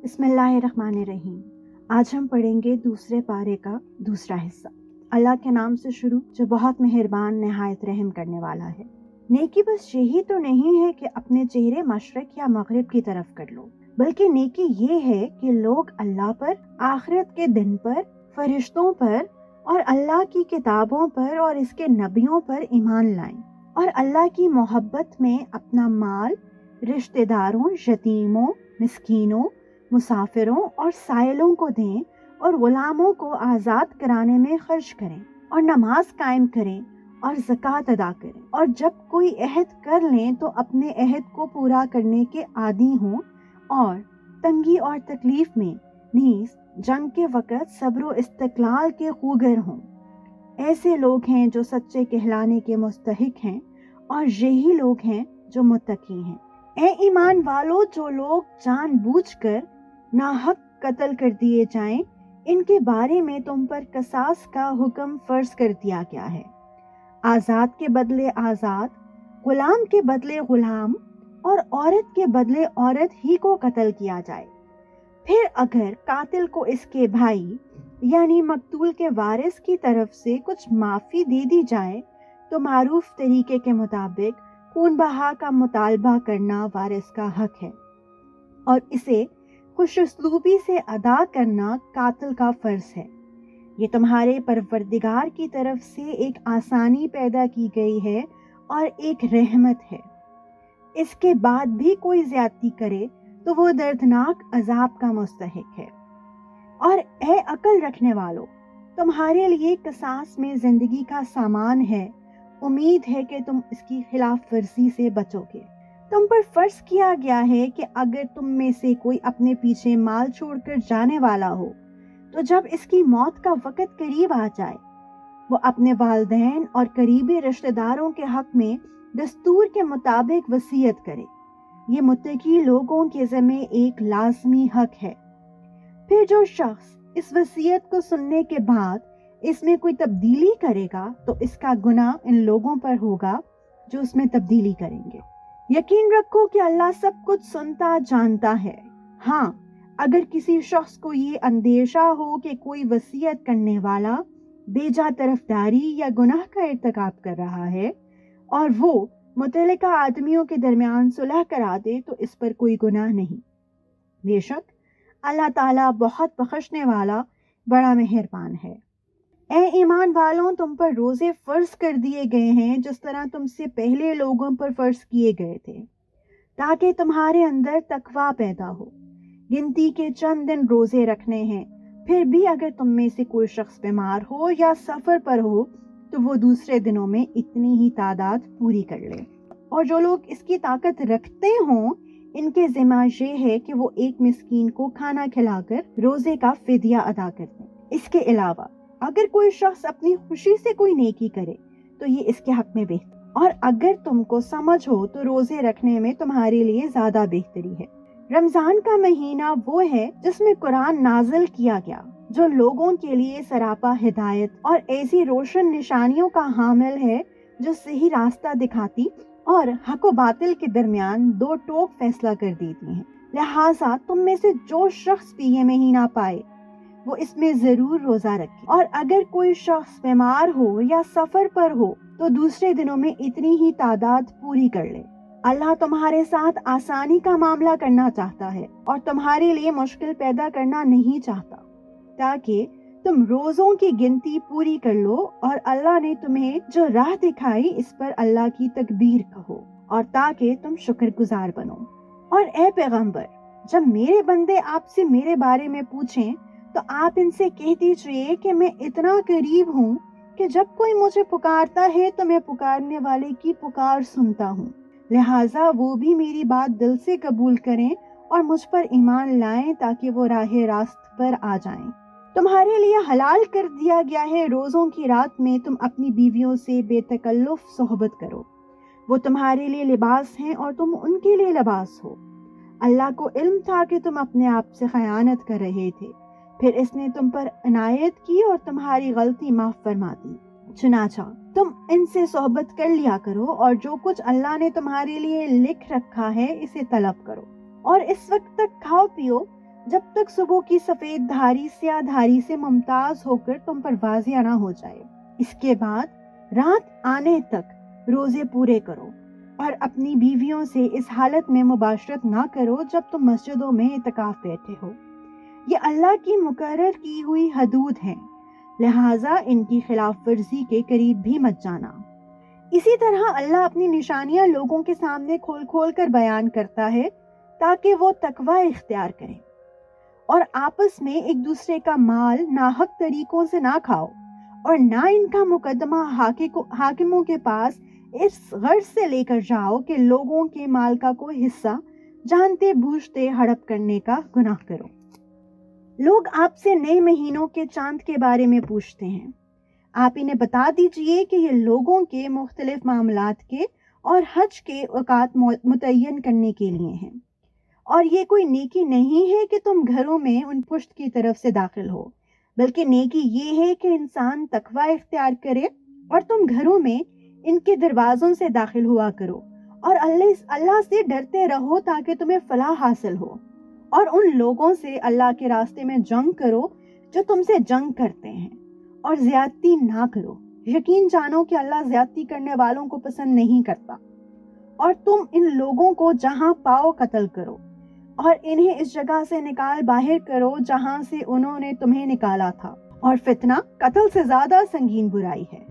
بسم اللہ الرحمن الرحیم۔ آج ہم پڑھیں گے دوسرے پارے کا دوسرا حصہ۔ اللہ کے نام سے شروع جو بہت مہربان نہایت رحم کرنے والا ہے۔ نیکی بس یہی تو نہیں ہے کہ اپنے چہرے مشرق یا مغرب کی طرف کر لو، بلکہ نیکی یہ ہے کہ لوگ اللہ پر، آخرت کے دن پر، فرشتوں پر اور اللہ کی کتابوں پر اور اس کے نبیوں پر ایمان لائیں، اور اللہ کی محبت میں اپنا مال رشتہ داروں، یتیموں، مسکینوں، مسافروں اور سائلوں کو دیں، اور غلاموں کو آزاد کرانے میں خرچ کریں، اور نماز قائم کریں اور زکوٰۃ ادا کریں، اور جب کوئی عہد کر لیں تو اپنے عہد کو پورا کرنے کے عادی ہوں، اور تنگی اور تکلیف میں نیز جنگ کے وقت صبر و استقلال کے خوگر ہوں۔ ایسے لوگ ہیں جو سچے کہلانے کے مستحق ہیں، اور یہی لوگ ہیں جو متقی ہیں۔ اے ایمان والو، جو لوگ جان بوجھ کر ناحق قتل کر دیے جائیں، ان کے بارے میں تم پر قصاص کا حکم فرض کر دیا گیا ہے۔ آزاد کے بدلے آزاد، غلام کے بدلے غلام، اور عورت کے بدلے عورت ہی کو قتل کیا جائے۔ پھر اگر قاتل کو اس کے بھائی یعنی مقتول کے وارث کی طرف سے کچھ معافی دے دی جائے تو معروف طریقے کے مطابق خون بہا کا مطالبہ کرنا وارث کا حق ہے، اور اسے خوش اسلوبی سے ادا کرنا قاتل کا فرض ہے۔ یہ تمہارے پروردگار کی طرف سے ایک آسانی پیدا کی گئی ہے اور ایک رحمت ہے۔ اس کے بعد بھی کوئی زیادتی کرے تو وہ دردناک عذاب کا مستحق ہے۔ اور اے عقل رکھنے والو، تمہارے لیے قصاص میں زندگی کا سامان ہے، امید ہے کہ تم اس کی خلاف ورزی سے بچو گے۔ تم پر فرض کیا گیا ہے کہ اگر تم میں سے کوئی اپنے پیچھے مال چھوڑ کر جانے والا ہو تو جب اس کی موت کا وقت قریب آ جائے وہ اپنے والدین اور قریبی رشتہ داروں کے حق میں دستور کے مطابق وصیت کرے۔ یہ متقی لوگوں کے ذمہ ایک لازمی حق ہے۔ پھر جو شخص اس وصیت کو سننے کے بعد اس میں کوئی تبدیلی کرے گا تو اس کا گناہ ان لوگوں پر ہوگا جو اس میں تبدیلی کریں گے۔ یقین رکھو کہ اللہ سب کچھ سنتا جانتا ہے۔ ہاں، اگر کسی شخص کو یہ اندیشہ ہو کہ کوئی وصیت کرنے والا بیجا طرفداری یا گناہ کا ارتکاب کر رہا ہے اور وہ متعلقہ آدمیوں کے درمیان صلح کرا دے تو اس پر کوئی گناہ نہیں۔ بے شک اللہ تعالیٰ بہت بخشنے والا، بڑا مہربان ہے۔ اے ایمان والوں، تم پر روزے فرض کر دیے گئے ہیں جس طرح تم سے پہلے لوگوں پر فرض کیے گئے تھے، تاکہ تمہارے اندر تقویٰ پیدا ہو۔ گنتی کے چند دن روزے رکھنے ہیں، پھر بھی اگر تم میں سے کوئی شخص بیمار ہو یا سفر پر ہو تو وہ دوسرے دنوں میں اتنی ہی تعداد پوری کر لے۔ اور جو لوگ اس کی طاقت رکھتے ہوں ان کے ذمہ یہ ہے کہ وہ ایک مسکین کو کھانا کھلا کر روزے کا فدیہ ادا کر دیں۔ اس کے علاوہ اگر کوئی شخص اپنی خوشی سے کوئی نیکی کرے تو یہ اس کے حق میں بہتر، اور اگر تم کو سمجھ ہو تو روزے رکھنے میں تمہارے لیے زیادہ بہتری ہے۔ رمضان کا مہینہ وہ ہے جس میں قرآن نازل کیا گیا، جو لوگوں کے لیے سراپا ہدایت اور ایسی روشن نشانیوں کا حامل ہے جو صحیح راستہ دکھاتی اور حق و باطل کے درمیان دو ٹوک فیصلہ کر دیتی ہیں۔ لہٰذا تم میں سے جو شخص بھی یہ مہینہ پائے وہ اس میں ضرور روزہ رکھے، اور اگر کوئی شخص بیمار ہو یا سفر پر ہو تو دوسرے دنوں میں اتنی ہی تعداد پوری کر لے۔ اللہ تمہارے ساتھ آسانی کا معاملہ کرنا چاہتا ہے اور تمہارے لیے مشکل پیدا کرنا نہیں چاہتا، تاکہ تم روزوں کی گنتی پوری کر لو، اور اللہ نے تمہیں جو راہ دکھائی اس پر اللہ کی تکبیر کہو، اور تاکہ تم شکر گزار بنو۔ اور اے پیغمبر، جب میرے بندے آپ سے میرے بارے میں پوچھیں تو آپ ان سے کہہ دیجیے کہ میں اتنا قریب ہوں کہ جب کوئی مجھے پکارتا ہے تو میں پکارنے والے کی پکار سنتا ہوں، لہٰذا وہ بھی میری بات دل سے قبول کریں اور مجھ پر ایمان لائیں تاکہ وہ راہ راست پر آ جائیں۔ تمہارے لیے حلال کر دیا گیا ہے روزوں کی رات میں تم اپنی بیویوں سے بے تکلف صحبت کرو، وہ تمہارے لیے لباس ہیں اور تم ان کے لیے لباس ہو۔ اللہ کو علم تھا کہ تم اپنے آپ سے خیانت کر رہے تھے، پھر اس نے تم پر عنایت کی اور تمہاری غلطی معاف فرما دی۔ چنانچہ تم ان سے صحبت کر لیا کرو، اور جو کچھ اللہ نے تمہارے لیے لکھ رکھا ہے اسے طلب کرو، اور اس وقت تک کھاؤ پیو جب تک صبح کی سفید دھاری سیاہ دھاری سے ممتاز ہو کر تم پر واضح نہ ہو جائے۔ اس کے بعد رات آنے تک روزے پورے کرو اور اپنی بیویوں سے اس حالت میں مباشرت نہ کرو جب تم مسجدوں میں اعتکاف بیٹھے ہو۔ یہ اللہ کی مقرر کی ہوئی حدود ہیں، لہٰذا ان کی خلاف ورزی کے قریب بھی مت جانا۔ اسی طرح اللہ اپنی نشانیاں لوگوں کے سامنے کھول کھول کر بیان کرتا ہے تاکہ وہ تقوی اختیار کریں، اور آپس میں ایک دوسرے کا مال ناحق طریقوں سے نہ کھاؤ، اور نہ ان کا مقدمہ حاکموں کے پاس اس غرض سے لے کر جاؤ کہ لوگوں کے مال کا کوئی حصہ جانتے بوجھتے ہڑپ کرنے کا گناہ کرو۔ لوگ آپ سے نئے مہینوں کے چاند کے بارے میں پوچھتے ہیں، آپ انہیں بتا دیجئے کہ یہ لوگوں کے مختلف معاملات کے اور حج کے اوقات متعین کرنے کے لیے ہیں، اور یہ کوئی نیکی نہیں ہے کہ تم گھروں میں ان پشت کی طرف سے داخل ہو، بلکہ نیکی یہ ہے کہ انسان تقوی اختیار کرے اور تم گھروں میں ان کے دروازوں سے داخل ہوا کرو، اور اللہ سے ڈرتے رہو تاکہ تمہیں فلاح حاصل ہو، اور ان لوگوں سے اللہ کے راستے میں جنگ کرو جو تم سے جنگ کرتے ہیں، اور زیادتی نہ کرو، یقین جانو کہ اللہ زیادتی کرنے والوں کو پسند نہیں کرتا۔ اور تم ان لوگوں کو جہاں پاؤ قتل کرو، اور انہیں اس جگہ سے نکال باہر کرو جہاں سے انہوں نے تمہیں نکالا تھا، اور فتنہ قتل سے زیادہ سنگین برائی ہے۔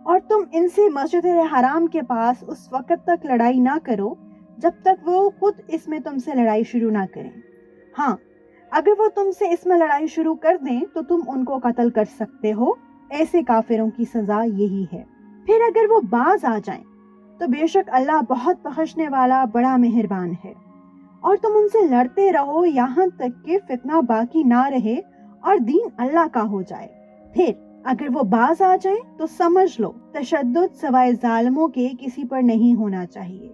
اور تم ان سے مسجد حرام کے پاس اس وقت تک لڑائی نہ کرو جب تک وہ خود اس میں تم سے لڑائی شروع نہ کریں۔ ہاں، اگر وہ تم سے اس میں لڑائی شروع کر دیں تو تم ان کو قتل کر سکتے ہو، ایسے کافروں کی سزا یہی ہے۔ پھر اگر وہ باز آ جائیں تو بے شک اللہ بہت بخشنے والا بڑا مہربان ہے، اور تم ان سے لڑتے رہو یہاں تک کہ فتنہ باقی نہ رہے اور دین اللہ کا ہو جائے۔ پھر اگر وہ باز آ جائیں تو سمجھ لو تشدد سوائے ظالموں کے کسی پر نہیں ہونا چاہیے۔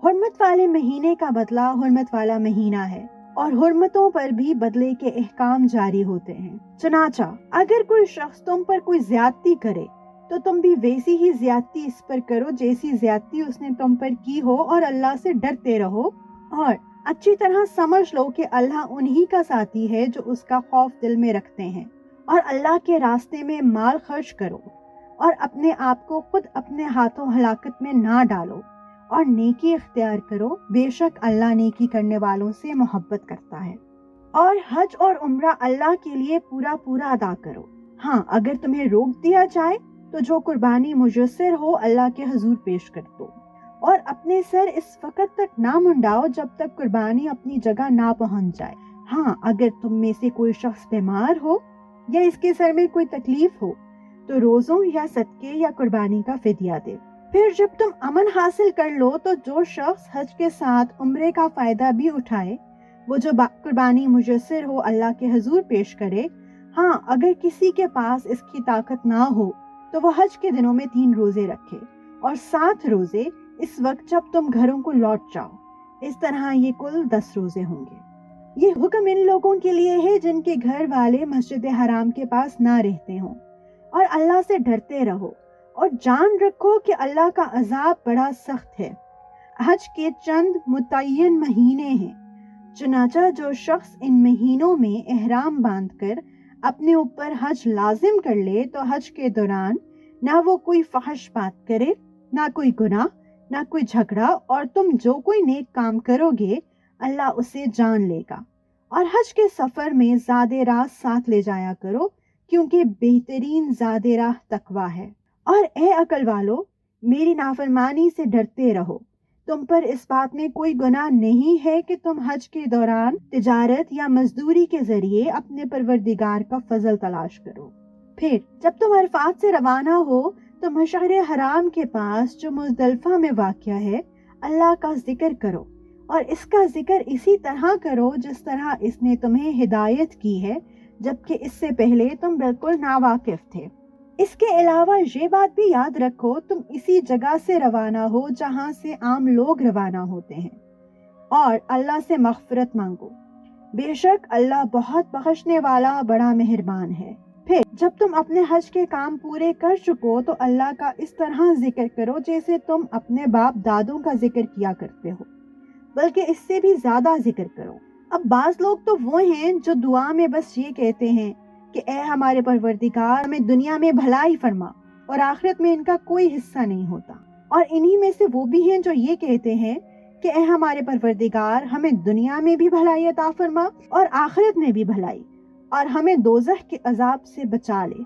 حرمت والے مہینے کا بدلہ حرمت والا مہینہ ہے، اور حرمتوں پر بھی بدلے کے احکام جاری ہوتے ہیں۔ چنانچہ اگر کوئی شخص تم پر کوئی زیادتی کرے تو تم بھی ویسی ہی زیادتی اس پر کرو جیسی زیادتی اس نے تم پر کی ہو، اور اللہ سے ڈرتے رہو، اور اچھی طرح سمجھ لو کہ اللہ انہی کا ساتھی ہے جو اس کا خوف دل میں رکھتے ہیں، اور اللہ کے راستے میں مال خرچ کرو، اور اپنے آپ کو خود اپنے ہاتھوں ہلاکت میں نہ ڈالو، اور نیکی اختیار کرو، بے شک اللہ نیکی کرنے والوں سے محبت کرتا ہے۔ اور حج اور عمرہ اللہ کے لیے پورا پورا ادا کرو۔ ہاں، اگر تمہیں روک دیا جائے تو جو قربانی میسر ہو اللہ کے حضور پیش کر دو، اور اپنے سر اس وقت تک نہ منڈاؤ جب تک قربانی اپنی جگہ نہ پہنچ جائے۔ ہاں، اگر تم میں سے کوئی شخص بیمار ہو یا اس کے سر میں کوئی تکلیف ہو تو روزوں یا صدقے یا قربانی کا فدیہ دے۔ پھر جب تم امن حاصل کر لو تو جو شخص حج کے ساتھ عمرے کا فائدہ بھی اٹھائے، وہ جو قربانی میسر ہو اللہ کے حضور پیش کرے۔ ہاں، اگر کسی کے پاس اس کی طاقت نہ ہو تو وہ حج کے دنوں میں 3 روزے رکھے، اور 7 روزے اس وقت جب تم گھروں کو لوٹ جاؤ۔ اس طرح یہ کل 10 روزے ہوں گے۔ یہ حکم ان لوگوں کے لیے ہے جن کے گھر والے مسجد حرام کے پاس نہ رہتے ہوں، اور اللہ سے ڈرتے رہو، اور جان رکھو کہ اللہ کا عذاب بڑا سخت ہے۔ حج کے چند متعین مہینے ہیں، چنانچہ جو شخص ان مہینوں میں احرام باندھ کر اپنے اوپر حج لازم کر لے تو حج کے دوران نہ وہ کوئی فحش بات کرے، نہ کوئی گناہ، نہ کوئی جھگڑا، اور تم جو کوئی نیک کام کرو گے اللہ اسے جان لے گا۔ اور حج کے سفر میں زاد راہ ساتھ لے جایا کرو، کیونکہ بہترین زاد راہ تقویٰ ہے۔ اور اے عقل والو، میری نافرمانی سے ڈرتے رہو۔ تم پر اس بات میں کوئی گناہ نہیں ہے کہ تم حج کے دوران تجارت یا مزدوری کے ذریعے اپنے پروردگار کا فضل تلاش کرو۔ پھر جب تم عرفات سے روانہ ہو تو مشعر حرام کے پاس جو مزدلفہ میں واقع ہے اللہ کا ذکر کرو، اور اس کا ذکر اسی طرح کرو جس طرح اس نے تمہیں ہدایت کی ہے، جبکہ اس سے پہلے تم بالکل ناواقف تھے۔ اس کے علاوہ یہ بات بھی یاد رکھو تم اسی جگہ سے روانہ ہو جہاں سے عام لوگ روانہ ہوتے ہیں، اور اللہ سے مغفرت مانگو، بے شک اللہ بہت بخشنے والا بڑا مہربان ہے۔ پھر جب تم اپنے حج کے کام پورے کر چکو تو اللہ کا اس طرح ذکر کرو جیسے تم اپنے باپ دادوں کا ذکر کیا کرتے ہو، بلکہ اس سے بھی زیادہ ذکر کرو، اب بعض لوگ تو وہ ہیں جو دعا میں بس یہ کہتے ہیں کہ اے ہمارے پروردگار ہمیں دنیا میں بھلائی فرما، اور آخرت میں ان کا کوئی حصہ نہیں ہوتا۔ اور انہی میں سے وہ بھی ہیں جو یہ کہتے ہیں کہ اے ہمارے پروردگار ہمیں دنیا میں بھی بھلائی عطا فرما اور آخرت میں بھی بھلائی، اور ہمیں دوزخ کے عذاب سے بچا لے۔